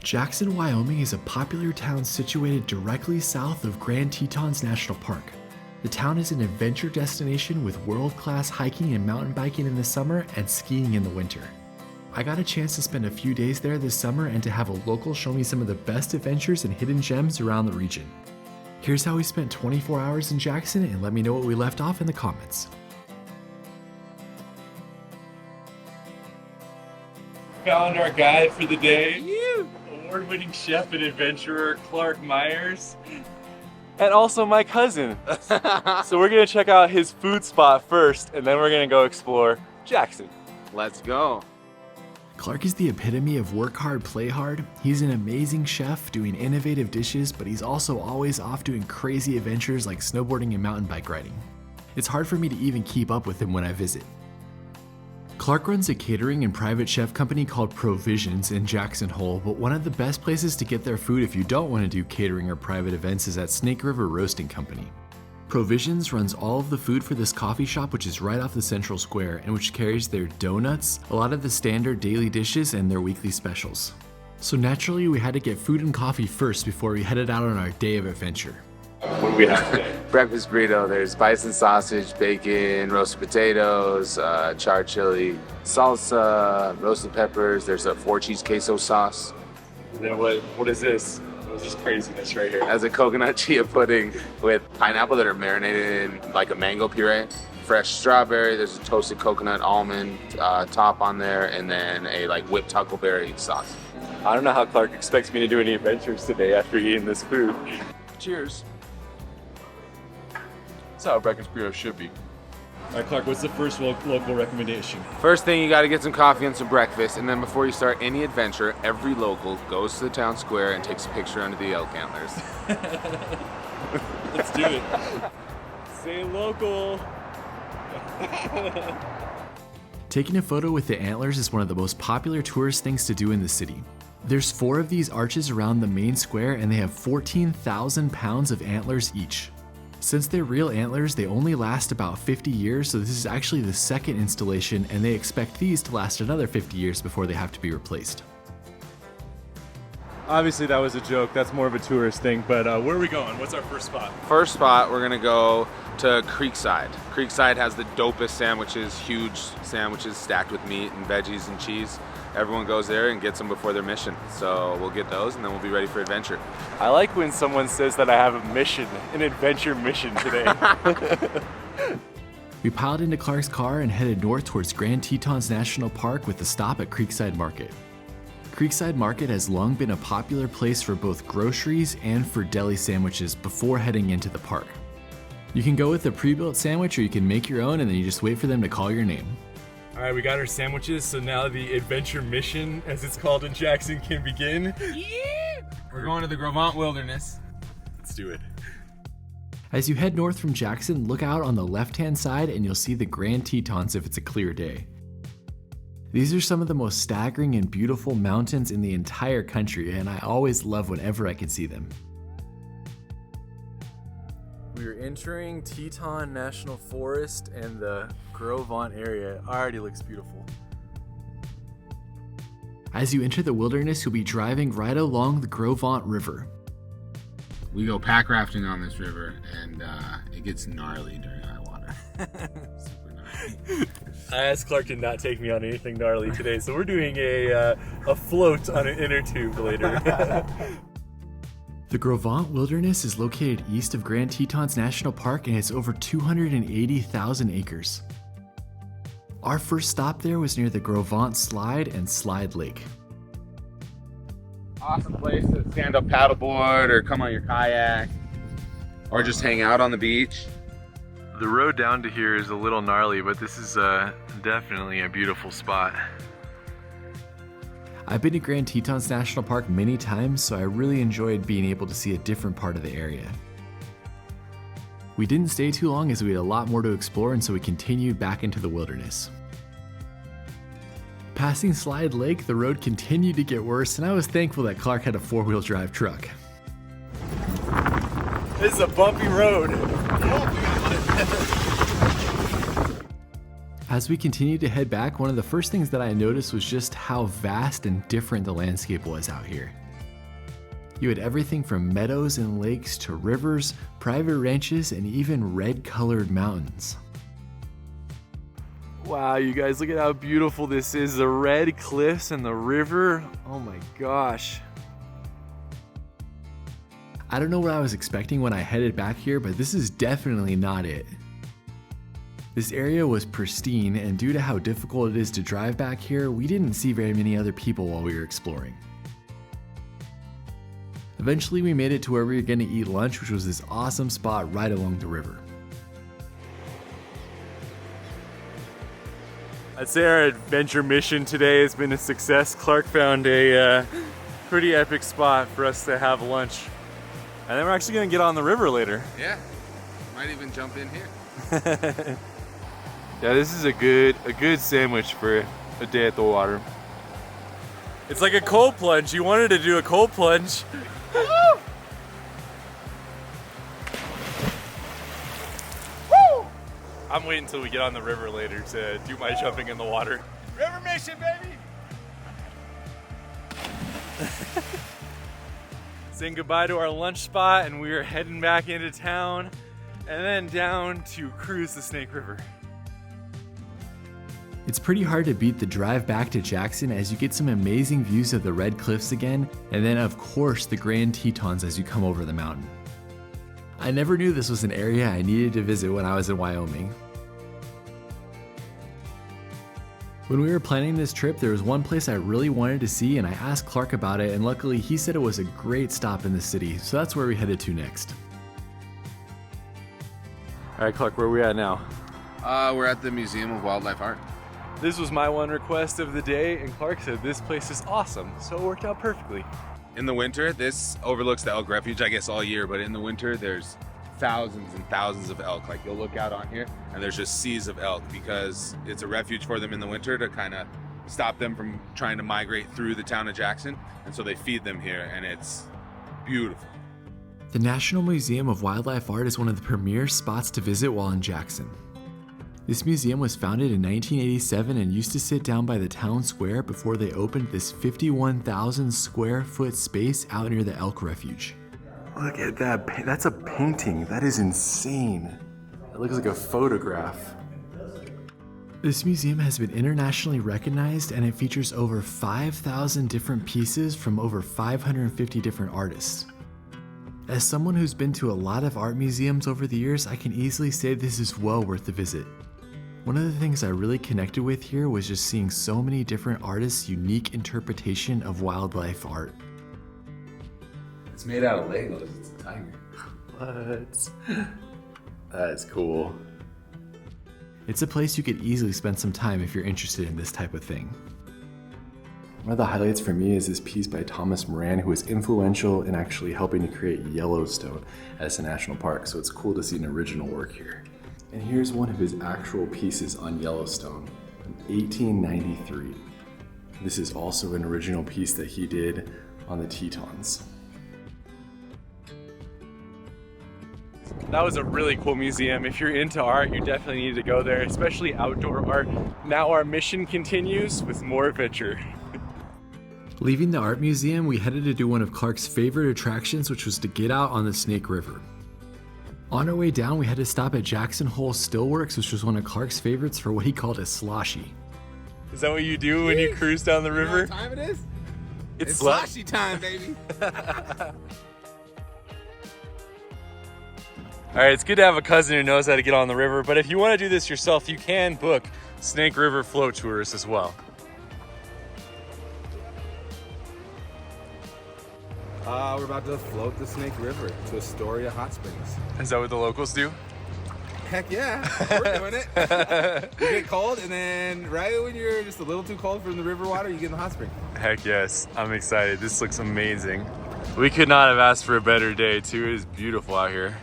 Jackson, Wyoming is a popular town situated directly south of Grand Tetons National Park. The town is an adventure destination with world-class hiking and mountain biking in the summer and skiing in the winter. I got a chance to spend a few days there this summer and to have a local show me some of the best adventures and hidden gems around the region. Here's how we spent 24 hours in Jackson, and let me know what we left off in the comments. Found our guide for the day. Award-winning chef and adventurer Clark Myers. And also my cousin. So we're gonna check out his food spot first, and then we're gonna go explore Jackson. Let's go. Clark is the epitome of work hard, play hard. He's an amazing chef doing innovative dishes, but he's also always off doing crazy adventures like snowboarding and mountain bike riding. It's hard for me to even keep up with him when I visit. Clark runs a catering and private chef company called Provisions in Jackson Hole, but one of the best places to get their food if you don't want to do catering or private events is at Snake River Roasting Company. Provisions runs all of the food for this coffee shop, which is right off the central square, and which carries their donuts, a lot of the standard daily dishes, and their weekly specials. So naturally, we had to get food and coffee first before we headed out on our day of adventure. What do we have today? Breakfast burrito. There's bison sausage, bacon, roasted potatoes, charred chili, salsa, roasted peppers. There's a 4-cheese queso sauce. And then what is this? What is this craziness right here? As a coconut chia pudding with pineapple that are marinated in like a mango puree. Fresh strawberry. There's a toasted coconut almond top on there, and then a like whipped huckleberry sauce. I don't know how Clark expects me to do any adventures today after eating this food. Cheers. That's how a breakfast burrito should be. All right, Clark, what's the first local recommendation? First thing, you got to get some coffee and some breakfast, and then before you start any adventure, every local goes to the town square and takes a picture under the elk antlers. Let's do it. Say local. Taking a photo with the antlers is one of the most popular tourist things to do in the city. There's 4 of these arches around the main square, and they have 14,000 pounds of antlers each. Since they're real antlers, they only last about 50 years, so this is actually the second installation, and they expect these to last another 50 years before they have to be replaced. Obviously that was a joke, that's more of a tourist thing, but where are we going? What's our first spot? First spot, we're gonna go to Creekside. Creekside has the dopest sandwiches, huge sandwiches stacked with meat and veggies and cheese. Everyone goes there and gets them before their mission. So we'll get those and then we'll be ready for adventure. I like when someone says that I have a mission, an adventure mission today. We piled into Clark's car and headed north towards Grand Tetons National Park with a stop at Creekside Market. Creekside Market has long been a popular place for both groceries and for deli sandwiches before heading into the park. You can go with a pre-built sandwich or you can make your own and then you just wait for them to call your name. All right, we got our sandwiches, so now the adventure mission, as it's called in Jackson, can begin. Yeah! We're going to the Grovant Wilderness. Let's do it. As you head north from Jackson, look out on the left-hand side and you'll see the Grand Tetons if it's a clear day. These are some of the most staggering and beautiful mountains in the entire country, and I always love whenever I can see them. We are entering Teton National Forest and the Grovant area. Already looks beautiful. As you enter the wilderness, you'll be driving right along the Grovant River. We go pack rafting on this river, and it gets gnarly during high water. Super gnarly. I asked Clark to not take me on anything gnarly today, so we're doing a float on an inner tube later. The Grovant Wilderness is located east of Grand Tetons National Park and it's over 280,000 acres. Our first stop there was near the Grovant Slide and Slide Lake. Awesome place to stand up paddleboard or come on your kayak or just hang out on the beach. The road down to here is a little gnarly, but this is definitely a beautiful spot. I've been to Grand Tetons National Park many times, so I really enjoyed being able to see a different part of the area. We didn't stay too long as we had a lot more to explore, and so we continued back into the wilderness. Passing Slide Lake, the road continued to get worse, and I was thankful that Clark had a 4-wheel drive truck. This is a bumpy road. As we continued to head back, one of the first things that I noticed was just how vast and different the landscape was out here. You had everything from meadows and lakes to rivers, private ranches, and even red-colored mountains. Wow, you guys, look at how beautiful this is. The red cliffs and the river. Oh my gosh. I don't know what I was expecting when I headed back here, but this is definitely not it. This area was pristine, and due to how difficult it is to drive back here, we didn't see very many other people while we were exploring. Eventually we made it to where we were going to eat lunch, which was this awesome spot right along the river. I'd say our adventure mission today has been a success. Clark found a pretty epic spot for us to have lunch. And then we're actually gonna get on the river later. Yeah, might even jump in here. Yeah, this is a good sandwich for a day at the water. It's like a cold plunge. You wanted to do a cold plunge. I'm waiting until we get on the river later to do my jumping in the water. River mission, baby! Saying goodbye to our lunch spot, and we are heading back into town and then down to cruise the Snake River. It's pretty hard to beat the drive back to Jackson as you get some amazing views of the Red Cliffs again, and then of course the Grand Tetons as you come over the mountain. I never knew this was an area I needed to visit when I was in Wyoming. When we were planning this trip, there was one place I really wanted to see, and I asked Clark about it, and luckily he said it was a great stop in the city, so that's where we headed to next. All right, Clark, where are we at now? We're at the Museum of Wildlife Art. This was my one request of the day, and Clark said this place is awesome, so it worked out perfectly. In the winter, this overlooks the elk refuge, I guess all year, but in the winter there's thousands and thousands of elk. Like you'll look out on here and there's just seas of elk because it's a refuge for them in the winter to kind of stop them from trying to migrate through the town of Jackson. And so they feed them here, and it's beautiful. The National Museum of Wildlife Art is one of the premier spots to visit while in Jackson. This museum was founded in 1987 and used to sit down by the town square before they opened this 51,000 square foot space out near the elk refuge. Look at that, that's a painting. That is insane. It looks like a photograph. This museum has been internationally recognized, and it features over 5,000 different pieces from over 550 different artists. As someone who's been to a lot of art museums over the years, I can easily say this is well worth the visit. One of the things I really connected with here was just seeing so many different artists' unique interpretation of wildlife art. It's made out of Legos. It's a tiger. What? That's cool. It's a place you could easily spend some time if you're interested in this type of thing. One of the highlights for me is this piece by Thomas Moran, who was influential in actually helping to create Yellowstone as a national park, so it's cool to see an original work here. And here's one of his actual pieces on Yellowstone from 1893. This is also an original piece that he did on the Tetons. That was a really cool museum. If you're into art, you definitely need to go there, especially outdoor art. Now our mission continues with more adventure. Leaving the art museum, we headed to do one of Clark's favorite attractions, which was to get out on the Snake River. On our way down, we had to stop at Jackson Hole Stillworks, which was one of Clark's favorites for what he called a sloshy. Is that what you do when you cruise down the river? You know what time it is? It's sloshy time, baby. All right, it's good to have a cousin who knows how to get on the river, but if you want to do this yourself, you can book Snake River float tours as well. We're about to float the Snake River to Astoria Hot Springs. Is that what the locals do? Heck yeah, we're doing it. You get cold, and then right when you're just a little too cold from the river water, you get in the hot spring. Heck yes, I'm excited. This looks amazing. We could not have asked for a better day too. It is beautiful out here.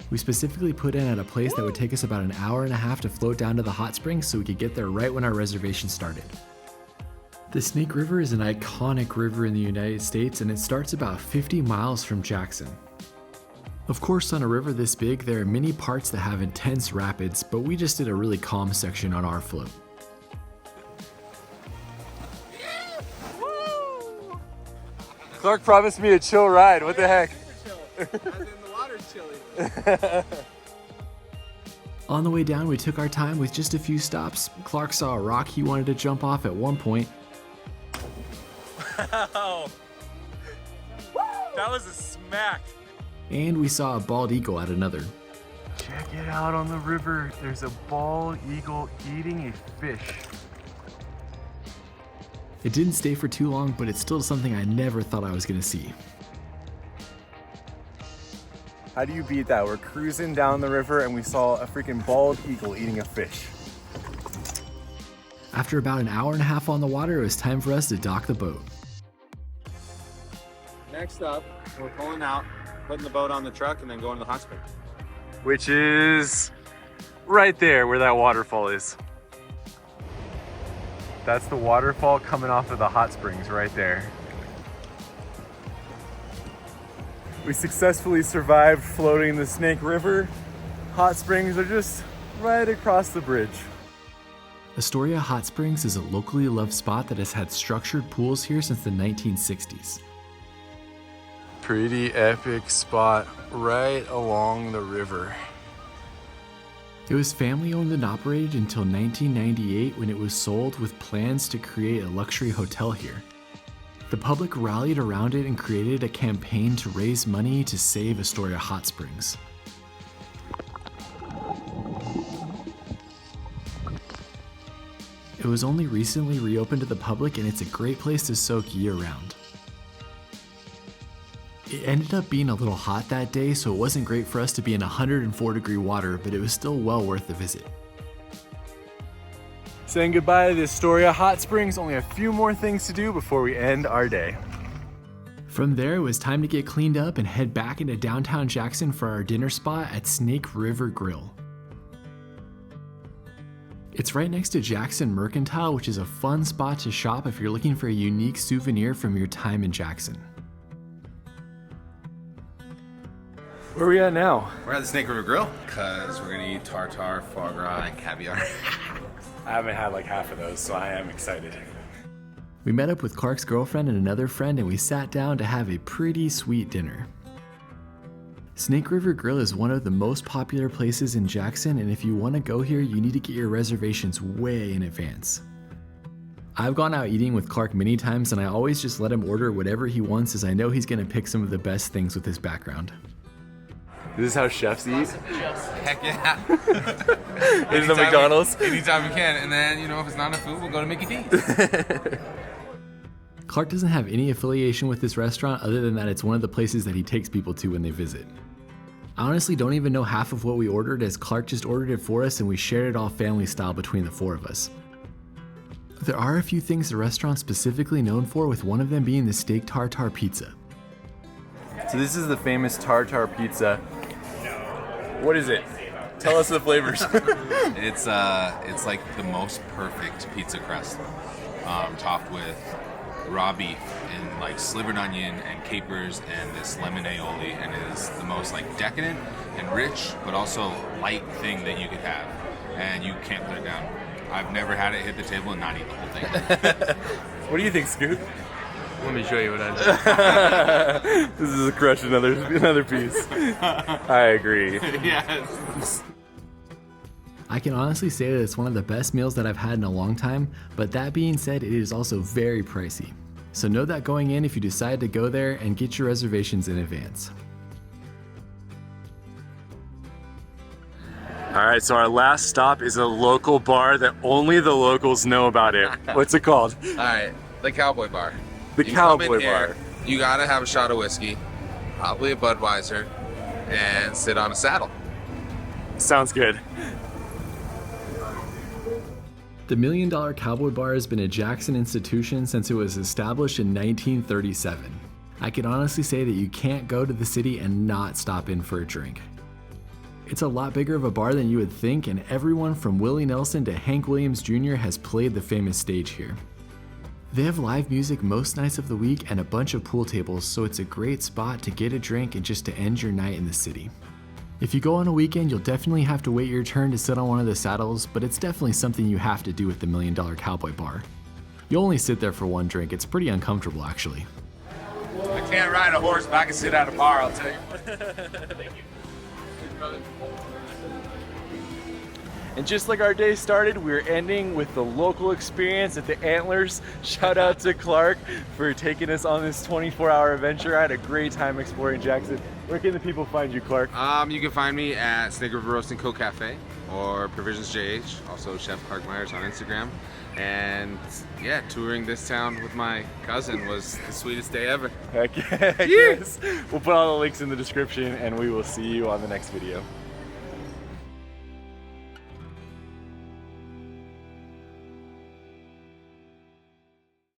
We specifically put in at a place that would take us about an hour and a half to float down to the hot springs so we could get there right when our reservation started. The Snake River is an iconic river in the United States, and it starts about 50 miles from Jackson. Of course, on a river this big, there are many parts that have intense rapids, but we just did a really calm section on our float. Clark promised me a chill ride. What the heck? As in the water's chilly. On the way down, we took our time with just a few stops. Clark saw a rock he wanted to jump off at one point. Wow. That was a smack. And we saw a bald eagle at another. Check it out on the river. There's a bald eagle eating a fish. It didn't stay for too long, but it's still something I never thought I was gonna see. How do you beat that? We're cruising down the river and we saw a freaking bald eagle eating a fish. After about an hour and a half on the water, it was time for us to dock the boat. Next up, we're pulling out, putting the boat on the truck, and then going to the hot spring. Which is right there where that waterfall is. That's the waterfall coming off of the hot springs right there. We successfully survived floating the Snake River. Hot springs are just right across the bridge. Astoria Hot Springs is a locally loved spot that has had structured pools here since the 1960s. Pretty epic spot right along the river. It was family owned and operated until 1998 when it was sold with plans to create a luxury hotel here. The public rallied around it and created a campaign to raise money to save Astoria Hot Springs. It was only recently reopened to the public and it's a great place to soak year-round. It ended up being a little hot that day, so it wasn't great for us to be in 104-degree water, but it was still well worth the visit. Saying goodbye to the Astoria Hot Springs, only a few more things to do before we end our day. From there, it was time to get cleaned up and head back into downtown Jackson for our dinner spot at Snake River Grill. It's right next to Jackson Mercantile, which is a fun spot to shop if you're looking for a unique souvenir from your time in Jackson. Where are we at now? We're at the Snake River Grill because we're gonna eat tartare, foie gras, and caviar. I haven't had like half of those, so I am excited. We met up with Clark's girlfriend and another friend and we sat down to have a pretty sweet dinner. Snake River Grill is one of the most popular places in Jackson, and if you want to go here, you need to get your reservations way in advance. I've gone out eating with Clark many times and I always just let him order whatever he wants as I know he's going to pick some of the best things with his background. This is how chefs eat? Heck yeah. In the McDonald's? Anytime we can. And then, you know, if it's not enough food, we'll go to Mickey D's. Clark doesn't have any affiliation with this restaurant other than that it's one of the places that he takes people to when they visit. I honestly don't even know half of what we ordered as Clark just ordered it for us and we shared it all family style between the four of us. There are a few things the restaurant's specifically known for, with one of them being the steak tartare pizza. So this is the famous tartare pizza. What is it? Tell us the flavors. It's like the most perfect pizza crust, topped with raw beef and like slivered onion and capers and this lemon aioli, and it is the most like decadent and rich, but also light thing that you could have, and you can't put it down. I've never had it hit the table and not eat the whole thing. What do you think, Scoot? Let me show you what I did. This is a crush, another piece. I agree. Yes. I can honestly say that it's one of the best meals that I've had in a long time, but that being said, it is also very pricey. So know that going in if you decide to go there, and get your reservations in advance. All right, so our last stop is a local bar that only the locals know about it. What's it called? All right, the Cowboy Bar. The You come in Cowboy here, Bar. You gotta have a shot of whiskey, probably a Budweiser, and sit on a saddle. Sounds good. The $1 Million Cowboy Bar has been a Jackson institution since it was established in 1937. I can honestly say that you can't go to the city and not stop in for a drink. It's a lot bigger of a bar than you would think, and everyone from Willie Nelson to Hank Williams Jr. has played the famous stage here. They have live music most nights of the week and a bunch of pool tables, so it's a great spot to get a drink and just to end your night in the city. If you go on a weekend, you'll definitely have to wait your turn to sit on one of the saddles, but it's definitely something you have to do with the $1 Million Cowboy Bar. You only sit there for one drink. It's pretty uncomfortable, actually. I can't ride a horse, but I can sit at a bar, I'll tell you. And just like our day started, we're ending with the local experience at the Antlers. Shout out to Clark for taking us on this 24-hour adventure. I had a great time exploring Jackson. Where can the people find you, Clark? You can find me at Snake River Roast and Co Cafe or Provisions JH, also Chef Clark Myers on Instagram. And yeah, touring this town with my cousin was the sweetest day ever. Heck yes. We'll put all the links in the description and we will see you on the next video.